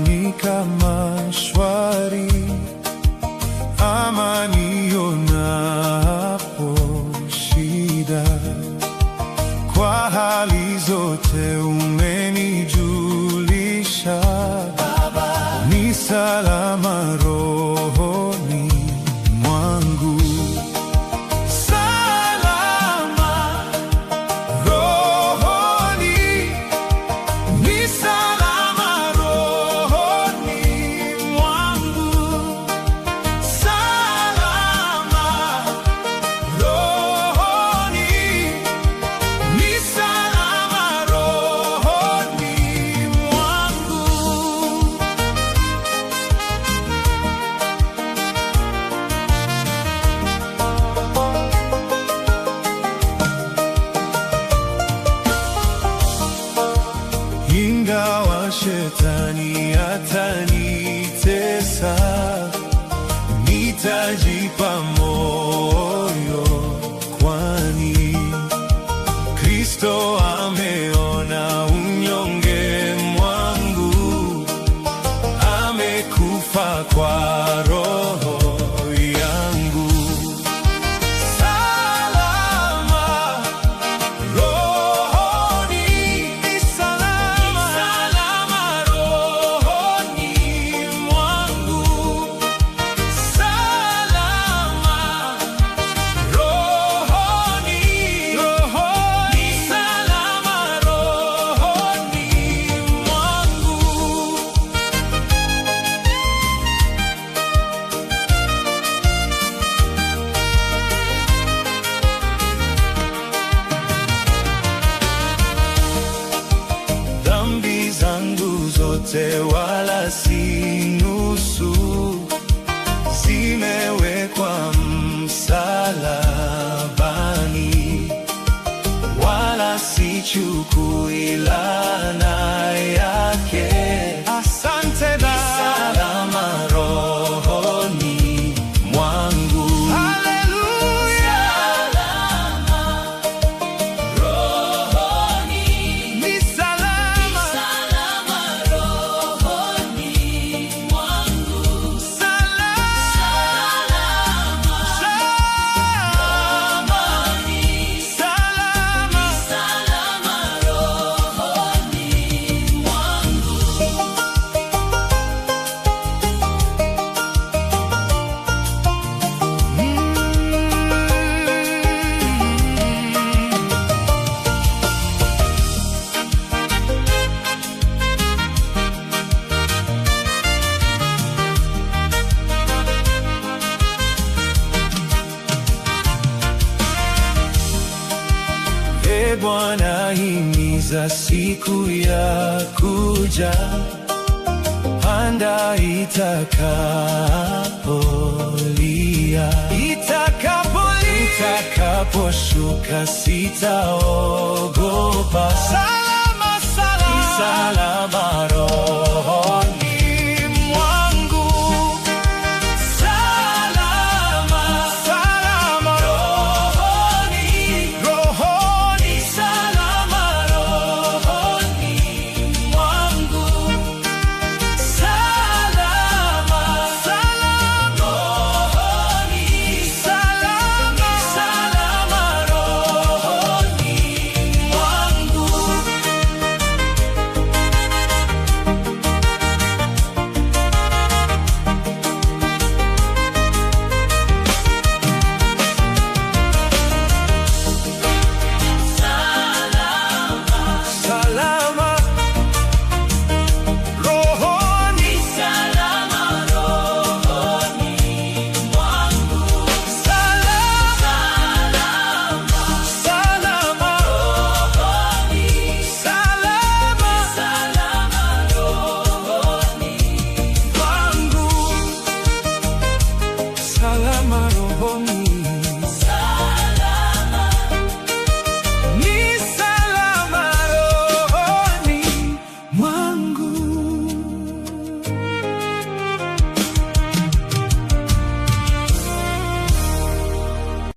hufanyika mashwari, amani ionapo shida. Kwa hali zote umenijulisha, Baba, ni salama rohoni mwangu. Salama rohoni, ni salama rohoni mwangu. Salama rohoni, ni salama rohoni mwangu. Ingawa shetani atanitesa, nitajipa moyo, kwani Kristo ameona unyonge mwangu, amekufa kwa roho yangu. Salama rohoni, ni salama rohoni mwangu. Salama rohoni, ni salama rohoni mwangu. Dhambi zangu zote wala si nusu, zimewekwa msalabani, wala sichukui laana yake. Asante Baba, salama rohoni mwangu. Haleluya, salama rohoni, ni salama rohoni mwangu. Salama rohoni, salama rohoni mwangu. Ee Bwana, himiza siku ya kuja, panda itakapolia. Itakaposhuka sitaogopa. Salama rohoni.